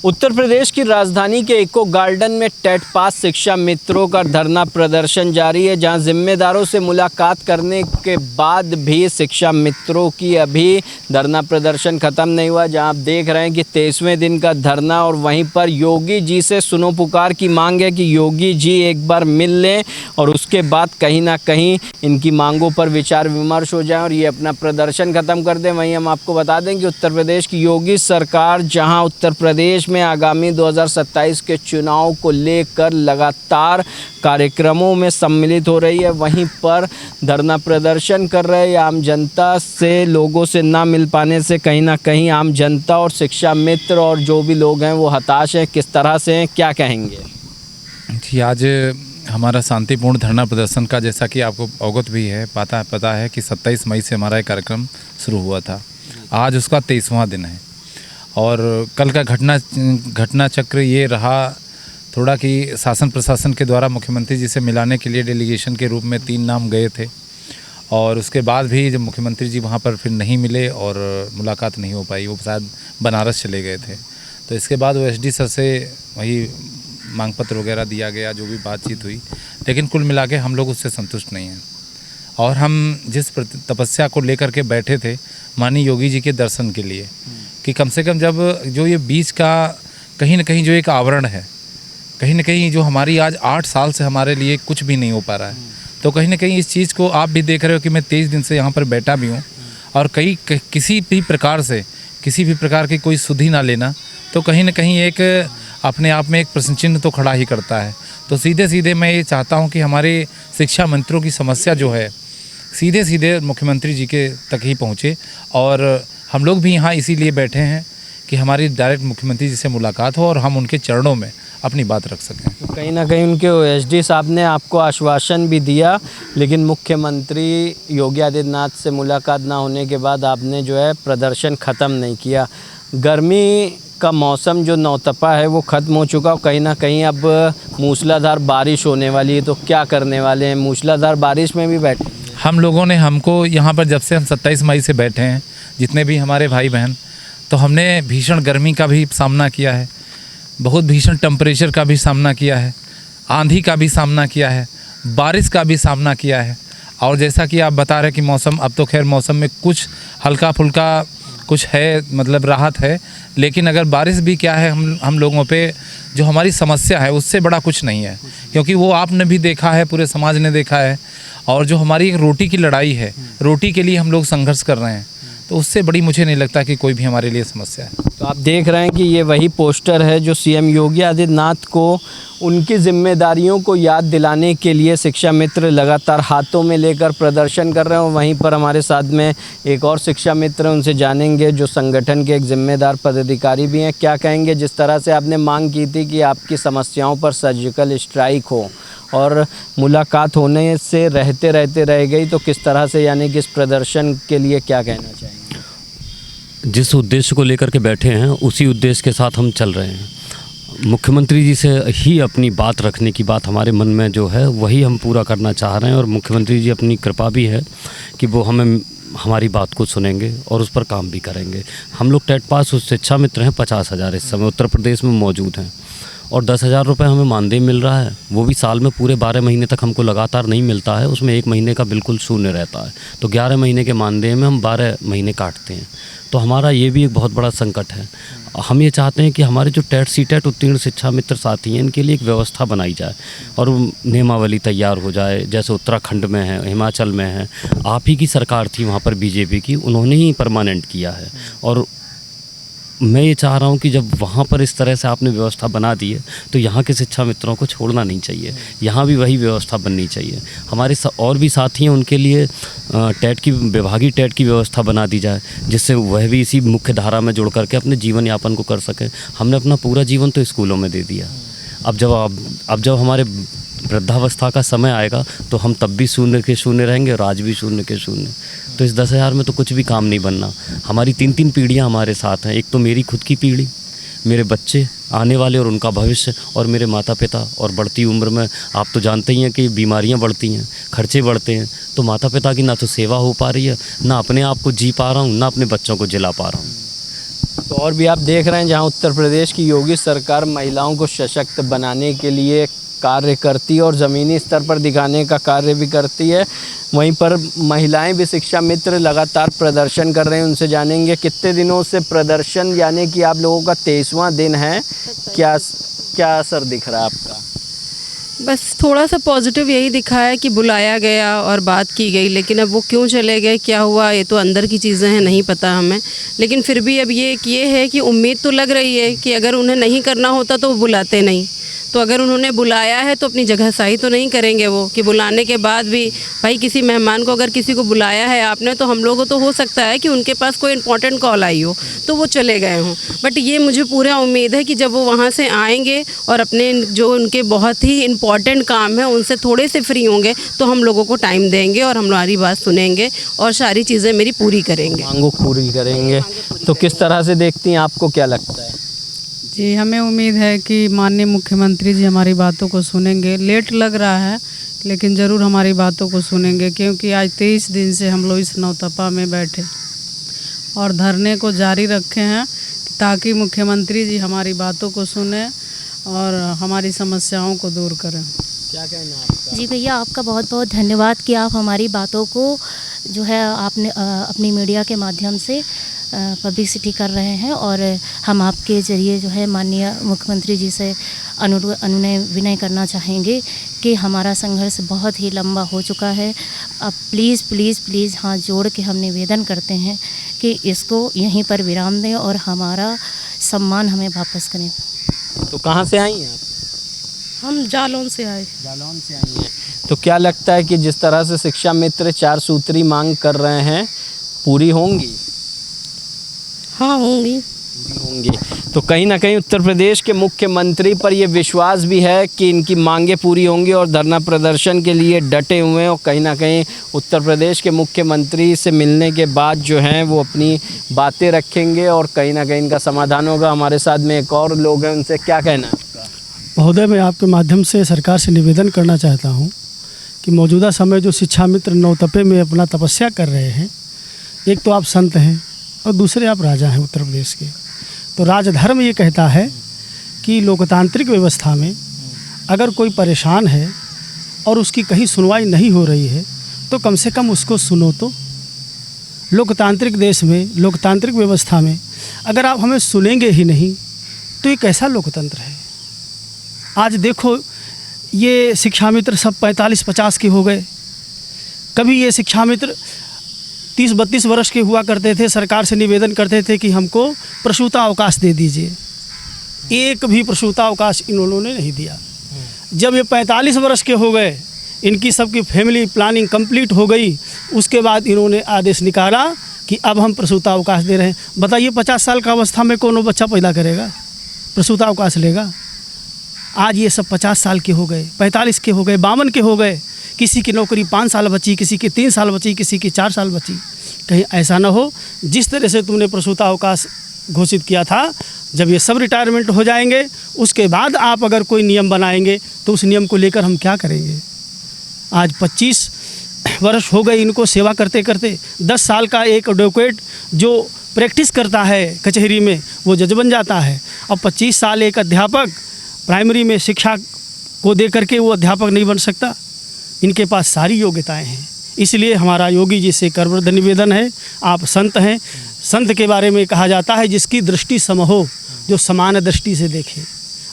उत्तर प्रदेश की राजधानी के इको गार्डन में टेट पास शिक्षा मित्रों का धरना प्रदर्शन जारी है, जहां जिम्मेदारों से मुलाकात करने के बाद भी शिक्षा मित्रों की अभी धरना प्रदर्शन ख़त्म नहीं हुआ। जहां आप देख रहे हैं कि 23वें दिन का धरना और वहीं पर योगी जी से सुनो पुकार की मांग है कि योगी जी एक बार मिल लें और उसके बाद कहीं ना कहीं इनकी मांगों पर विचार विमर्श हो जाए और ये अपना प्रदर्शन ख़त्म कर दें। वहीं हम आपको बता दें कि उत्तर प्रदेश की योगी सरकार जहां उत्तर प्रदेश में आगामी 2027 के चुनाव को लेकर लगातार कार्यक्रमों में सम्मिलित हो रही है, वहीं पर धरना प्रदर्शन कर रहे आम जनता से लोगों से ना मिल पाने से कहीं ना कहीं आम जनता और शिक्षा मित्र और जो भी लोग हैं वो हताश हैं। किस तरह से हैं, क्या कहेंगे? जी, आज हमारा शांतिपूर्ण धरना प्रदर्शन का, जैसा कि आपको अवगत भी है, पता है कि 27 मई से हमारा ये कार्यक्रम शुरू हुआ था। आज उसका 23वां दिन है और कल का घटना चक्र ये रहा थोड़ा कि शासन प्रशासन के द्वारा मुख्यमंत्री जी से मिलाने के लिए डेलीगेशन के रूप में 3 नाम गए थे और उसके बाद भी जब मुख्यमंत्री जी वहाँ पर फिर नहीं मिले और मुलाकात नहीं हो पाई, वो शायद बनारस चले गए थे। तो इसके बाद वो एसडी सर से वही मांग पत्र वगैरह दिया गया, जो भी बातचीत हुई, लेकिन कुल मिला के हम लोग उससे संतुष्ट नहीं हैं। और हम जिस तपस्या को लेकर के बैठे थे माननीय योगी जी के दर्शन के लिए, कि कम से कम जब जो ये बीच का कहीं ना कहीं जो एक आवरण है, कहीं ना कहीं जो हमारी आज 8 साल से हमारे लिए कुछ भी नहीं हो पा रहा है, तो कहीं ना कहीं इस चीज़ को आप भी देख रहे हो कि मैं 23 दिन से यहाँ पर बैठा भी हूँ और किसी भी प्रकार की कोई सुधि ना लेना, तो कहीं ना कहीं एक अपने आप में एक प्रश्न चिन्ह तो खड़ा ही करता है। तो सीधे मैं ये चाहता हूँ कि हमारे शिक्षा मंत्रियों की समस्या जो है सीधे मुख्यमंत्री जी के तक ही पहुँचे और हम लोग भी यहाँ इसीलिए बैठे हैं कि हमारी डायरेक्ट मुख्यमंत्री जी से मुलाकात हो और हम उनके चरणों में अपनी बात रख सकें। तो कहीं ना कहीं उनके एसडी साहब ने आपको आश्वासन भी दिया, लेकिन मुख्यमंत्री योगी आदित्यनाथ से मुलाकात ना होने के बाद आपने जो है प्रदर्शन ख़त्म नहीं किया। गर्मी का मौसम जो नौतपा है वो ख़त्म हो चुका, कहीं ना कहीं अब मूसलाधार बारिश होने वाली है, तो क्या करने वाले हैं? मूसलाधार बारिश में भी बैठे हम लोगों ने, हमको यहाँ पर जब से हम 27 मई से बैठे हैं, जितने भी हमारे भाई बहन, तो हमने भीषण गर्मी का भी सामना किया है, बहुत भीषण टेम्परेचर का भी सामना किया है, आंधी का भी सामना किया है, बारिश का भी सामना किया है। और जैसा कि आप बता रहे हैं कि मौसम, अब तो खैर मौसम में कुछ हल्का फुल्का कुछ है, मतलब राहत है, लेकिन अगर बारिश भी क्या है, हम लोगों पे जो हमारी समस्या है उससे बड़ा कुछ नहीं है, क्योंकि वो आपने भी देखा है, पूरे समाज ने देखा है। और जो हमारी एक रोटी की लड़ाई है, रोटी के लिए हम लोग संघर्ष कर रहे हैं, तो उससे बड़ी मुझे नहीं लगता कि कोई भी हमारे लिए समस्या है। तो आप देख रहे हैं कि ये वही पोस्टर है जो सीएम योगी आदित्यनाथ को उनकी जिम्मेदारियों को याद दिलाने के लिए शिक्षा मित्र लगातार हाथों में लेकर प्रदर्शन कर रहे हैं। वहीं पर हमारे साथ में एक और शिक्षा मित्र, उनसे जानेंगे जो संगठन के एक जिम्मेदार पदाधिकारी भी हैं। क्या कहेंगे? जिस तरह से आपने मांग की थी कि आपकी समस्याओं पर सर्जिकल स्ट्राइक हो और मुलाकात होने से रहते रह गई, तो किस तरह से, यानी कि इस प्रदर्शन के लिए क्या कहना चाहेंगे? जिस उद्देश्य को लेकर के बैठे हैं उसी उद्देश्य के साथ हम चल रहे हैं। मुख्यमंत्री जी से ही अपनी बात रखने की बात हमारे मन में जो है वही हम पूरा करना चाह रहे हैं और मुख्यमंत्री जी अपनी कृपा भी है कि वो हमें हमारी बात को सुनेंगे और उस पर काम भी करेंगे। हम लोग टेट पास शिक्षा मित्र हैं, 50,000 इस समय उत्तर प्रदेश में मौजूद हैं और 10,000 रुपये हमें मानदेय मिल रहा है। वो भी साल में पूरे 12 महीने तक हमको लगातार नहीं मिलता है, उसमें 1 महीने का बिल्कुल शून्य रहता है। तो 11 महीने के मानदेय में हम 12 महीने काटते हैं, तो हमारा ये भी एक बहुत बड़ा संकट है। हम ये चाहते हैं कि हमारे जो टेट सीटेट उत्तीर्ण शिक्षा मित्र साथी हैं, इनके लिए एक व्यवस्था बनाई जाए और नियमावली तैयार हो जाए, जैसे उत्तराखंड में है, हिमाचल में है। आप ही की सरकार थी वहाँ पर बीजेपी की, उन्होंने ही परमानेंट किया है और मैं ये चाह रहा हूँ कि जब वहाँ पर इस तरह से आपने व्यवस्था बना दी है तो यहाँ के शिक्षा मित्रों को छोड़ना नहीं चाहिए, यहाँ भी वही व्यवस्था बननी चाहिए। हमारे और भी साथी हैं, उनके लिए टेट की, विभागीय टेट की व्यवस्था बना दी जाए, जिससे वह भी इसी मुख्य धारा में जुड़ करके अपने जीवन यापन को कर सकें। हमने अपना पूरा जीवन तो स्कूलों में दे दिया, अब जब हमारे वृद्धावस्था का समय आएगा तो हम तब भी शून्य के शून्य रहेंगे और आज भी शून्य के शून्य। तो इस 10,000 में तो कुछ भी काम नहीं बनना। हमारी 3 पीढ़ियाँ हमारे साथ हैं, एक तो मेरी खुद की पीढ़ी, मेरे बच्चे आने वाले और उनका भविष्य, और मेरे माता पिता। और बढ़ती उम्र में आप तो जानते ही हैं कि बीमारियां बढ़ती हैं, खर्चे बढ़ते हैं, तो माता पिता की ना तो सेवा हो पा रही है, ना अपने आप को जी पा रहा हूँ, ना अपने बच्चों को जिला पा रहा हूँ। तो और भी आप देख रहे हैं जहां उत्तर प्रदेश की योगी सरकार महिलाओं को सशक्त बनाने के लिए कार्य करती है और ज़मीनी स्तर पर दिखाने का कार्य भी करती है। वहीं पर महिलाएं भी शिक्षा मित्र लगातार प्रदर्शन कर रहे हैं, उनसे जानेंगे कितने दिनों से प्रदर्शन, यानी कि आप लोगों का 23वां दिन है, क्या असर दिख रहा है आपका? बस थोड़ा सा पॉजिटिव यही दिखा है कि बुलाया गया और बात की गई, लेकिन अब वो क्यों चले गए, क्या हुआ, ये तो अंदर की चीज़ें हैं, नहीं पता हमें। लेकिन फिर भी अब ये है कि उम्मीद तो लग रही है कि अगर उन्हें नहीं करना होता तो वो बुलाते नहीं। तो अगर उन्होंने बुलाया है तो अपनी जगह सही तो नहीं करेंगे वो, कि बुलाने के बाद भी भाई किसी मेहमान को अगर किसी को बुलाया है आपने, तो हम लोगों को तो हो सकता है कि उनके पास कोई इंपॉर्टेंट कॉल आई हो तो वो चले गए हों। बट ये मुझे पूरा उम्मीद है कि जब वो वहाँ से आएंगे और अपने जो उनके बहुत ही इम्पॉर्टेंट काम है उनसे थोड़े से फ्री होंगे तो हम लोगों को टाइम देंगे और हमारी बात सुनेंगे और सारी चीज़ें मेरी पूरी करेंगे, मांगों पूरी करेंगे। तो किस तरह से देखती हैं, आपको क्या लगता है? जी, हमें उम्मीद है कि माननीय मुख्यमंत्री जी हमारी बातों को सुनेंगे। लेट लग रहा है लेकिन ज़रूर हमारी बातों को सुनेंगे, क्योंकि आज 23 दिन से हम लोग इस नौतपा में बैठे और धरने को जारी रखे हैं ताकि मुख्यमंत्री जी हमारी बातों को सुने और हमारी समस्याओं को दूर करें। क्या कहना है आपका? जी भैया, आपका बहुत बहुत धन्यवाद कि आप हमारी बातों को जो है आपने अपनी मीडिया के माध्यम से पब्लिसिटी कर रहे हैं और हम आपके ज़रिए जो है माननीय मुख्यमंत्री जी से अनुनय विनय करना चाहेंगे कि हमारा संघर्ष बहुत ही लंबा हो चुका है। अब प्लीज़ प्लीज़ प्लीज़ हाथ जोड़ के हम निवेदन करते हैं कि इसको यहीं पर विराम दें और हमारा सम्मान हमें वापस करें। तो कहाँ से आई हैं आप? हम जालौन से आए। जालौन से आई हैं। तो क्या लगता है कि जिस तरह से शिक्षा मित्र 4 सूत्री मांग कर रहे हैं, पूरी होंगी? हाँ, होंगी। तो कहीं ना कहीं उत्तर प्रदेश के मुख्यमंत्री पर ये विश्वास भी है कि इनकी मांगें पूरी होंगी और धरना प्रदर्शन के लिए डटे हुए हैं और कहीं ना कहीं उत्तर प्रदेश के मुख्यमंत्री से मिलने के बाद जो हैं वो अपनी बातें रखेंगे और कहीं ना कहीं इनका समाधान होगा। हमारे साथ में एक और लोग हैं, उनसे क्या कहना है आपका? महोदय, मैं आपके माध्यम से सरकार से निवेदन करना चाहता हूँ कि मौजूदा समय जो शिक्षा मित्र नौतपे में अपना तपस्या कर रहे हैं, एक तो आप संत हैं और दूसरे आप राजा हैं उत्तर प्रदेश के। तो राजधर्म ये कहता है कि लोकतांत्रिक व्यवस्था में अगर कोई परेशान है और उसकी कहीं सुनवाई नहीं हो रही है तो कम से कम उसको सुनो। तो लोकतांत्रिक देश में, लोकतांत्रिक व्यवस्था में अगर आप हमें सुनेंगे ही नहीं तो ये कैसा लोकतंत्र है? आज देखो, ये शिक्षा मित्र सब 45-50 के हो गए। कभी ये शिक्षा मित्र 30-32 वर्ष के हुआ करते थे, सरकार से निवेदन करते थे कि हमको प्रसूता अवकाश दे दीजिए। एक भी प्रसूता अवकाश इन्होंने नहीं दिया। जब ये 45 वर्ष के हो गए, इनकी सबकी फैमिली प्लानिंग कंप्लीट हो गई, उसके बाद इन्होंने आदेश निकाला कि अब हम प्रसूता अवकाश दे रहे हैं। बताइए, 50 साल का अवस्था में कौन बच्चा पैदा करेगा, प्रसूता अवकाश लेगा? आज ये सब 50 साल के हो गए, 45 के हो गए, 52 के हो गए। किसी की नौकरी 5 साल बची, किसी की 3 साल बची, किसी की 4 साल बची। कहीं ऐसा ना हो जिस तरह से तुमने प्रसूता अवकाश घोषित किया था, जब ये सब रिटायरमेंट हो जाएंगे उसके बाद आप अगर कोई नियम बनाएंगे तो उस नियम को लेकर हम क्या करेंगे? आज 25 वर्ष हो गए इनको सेवा करते करते। 10 साल का एक एडवोकेट जो प्रैक्टिस करता है कचहरी में वो जज बन जाता है, और 25 साल एक अध्यापक प्राइमरी में शिक्षा को दे करके वो अध्यापक नहीं बन सकता। इनके पास सारी योग्यताएं हैं। इसलिए हमारा योगी जी से करवृद्ध निवेदन है, आप संत हैं, संत के बारे में कहा जाता है जिसकी दृष्टि सम हो, जो समान दृष्टि से देखे।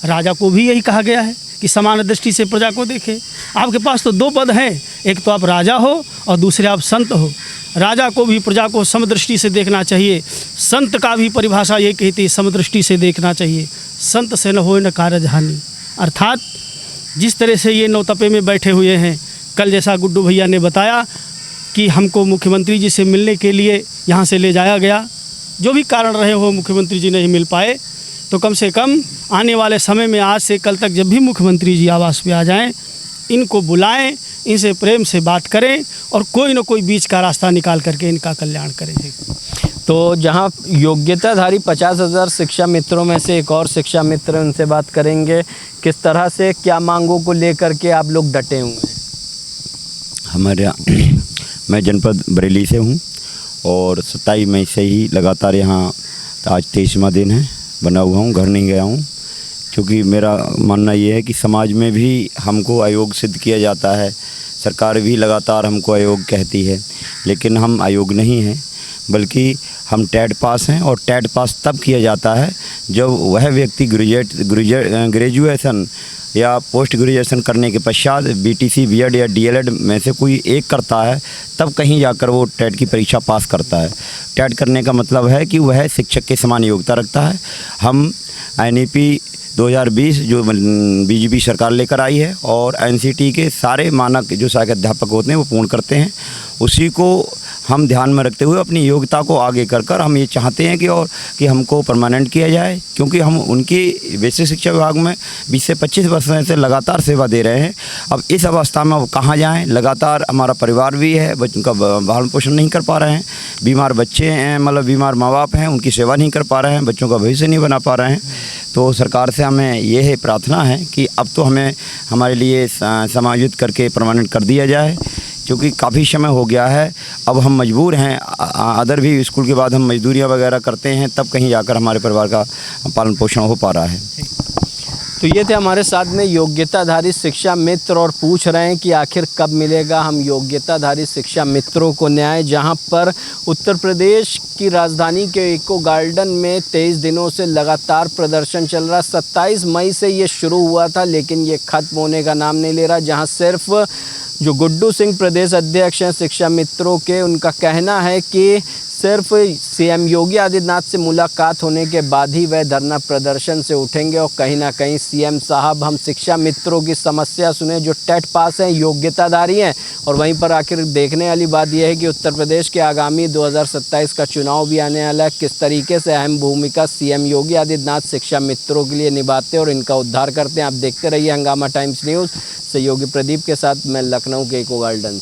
राजा को भी यही कहा गया है कि समान दृष्टि से प्रजा को देखे। आपके पास तो 2 पद हैं, एक तो आप राजा हो और दूसरे आप संत हो। राजा को भी प्रजा को समदृष्टि से देखना चाहिए, संत का भी परिभाषा ये कहती है समदृष्टि से देखना चाहिए। संत से न होए न कारज हानि। अर्थात जिस तरह से ये नौतपे में बैठे हुए हैं, कल जैसा गुड्डू भैया ने बताया कि हमको मुख्यमंत्री जी से मिलने के लिए यहाँ से ले जाया गया, जो भी कारण रहे हो मुख्यमंत्री जी नहीं मिल पाए, तो कम से कम आने वाले समय में आज से कल तक जब भी मुख्यमंत्री जी आवास पे आ जाएं, इनको बुलाएं, इनसे प्रेम से बात करें और कोई न कोई बीच का रास्ता निकाल करके इनका कल्याण करें। तो जहां योग्यताधारी 50,000 शिक्षा मित्रों में से एक और शिक्षा मित्र, उनसे बात करेंगे किस तरह से, क्या मांगों को लेकर के आप लोग डटे हुए हैं? हमारे मैं जनपद बरेली से हूँ और 27 मई से ही लगातार यहाँ तो आज 23वां दिन है, बना हुआ हूँ, घर नहीं गया हूँ। क्योंकि मेरा मानना ये है कि समाज में भी हमको अयोग्य सिद्ध किया जाता है, सरकार भी लगातार हमको अयोग्य कहती है, लेकिन हम अयोग्य नहीं हैं, बल्कि हम टेट पास हैं। और टेट पास तब किया जाता है जब वह व्यक्ति ग्रेजुएशन या पोस्ट ग्रेजुएशन करने के पश्चात बीटीसी, बीएड या डीएलएड में से कोई एक करता है, तब कहीं जाकर वो टेट की परीक्षा पास करता है। टेट करने का मतलब है कि वह शिक्षक के समान योग्यता रखता है। हम एनईपी 2020 जो बीजेपी सरकार लेकर आई है और एनसीटी के सारे मानक जो सहायक अध्यापक होते हैं वो पूर्ण करते हैं, उसी को हम ध्यान में रखते हुए अपनी योग्यता को आगे कर हम ये चाहते हैं कि हमको परमानेंट किया जाए, क्योंकि हम उनकी बेसिक शिक्षा विभाग में 20 से 25 वर्षों से लगातार सेवा दे रहे हैं। अब इस अवस्था में अब कहाँ जाएं, लगातार हमारा परिवार भी है, बच्चों का भरण पोषण नहीं कर पा रहे हैं, बीमार बच्चे हैं, मतलब बीमार माँ बाप हैं, उनकी सेवा नहीं कर पा रहे हैं, बच्चों का भविष्य नहीं बना पा रहे हैं। तो सरकार से हमें ये है प्रार्थना है कि अब तो हमें हमारे लिए समायोजित करके परमानेंट कर दिया जाए, क्योंकि काफ़ी समय हो गया है। अब हम मजबूर हैं, अदर भी स्कूल के बाद हम मजदूरियां वगैरह करते हैं, तब कहीं जाकर हमारे परिवार का पालन पोषण हो पा रहा है। तो ये थे हमारे साथ में योग्यताधारी शिक्षा मित्र, और पूछ रहे हैं कि आखिर कब मिलेगा हम योग्यताधारी शिक्षा मित्रों को न्याय, जहां पर उत्तर प्रदेश की राजधानी के इको गार्डन में 23 दिनों से लगातार प्रदर्शन चल रहा। 27 मई से ये शुरू हुआ था, लेकिन ये ख़त्म होने का नाम नहीं ले रहा। जहां सिर्फ जो गुड्डू सिंह प्रदेश अध्यक्ष हैं शिक्षा मित्रों के, उनका कहना है कि सिर्फ सीएम योगी आदित्यनाथ से मुलाकात होने के बाद ही वह धरना प्रदर्शन से उठेंगे। और कहीं ना कहीं सीएम साहब हम शिक्षा मित्रों की समस्या सुने, जो टेट पास हैं, योग्यताधारी हैं। और वहीं पर आखिर देखने वाली बात यह है कि उत्तर प्रदेश के आगामी 2027 का चुनाव भी आने वाला है, किस तरीके से अहम भूमिका सीएम योगी आदित्यनाथ शिक्षा मित्रों के लिए निभाते हैं और इनका उद्धार करते हैं। आप देखते रहिए हंगामा टाइम्स न्यूज़। सहयोगी प्रदीप के साथ मैं लखनऊ के इको गार्डन।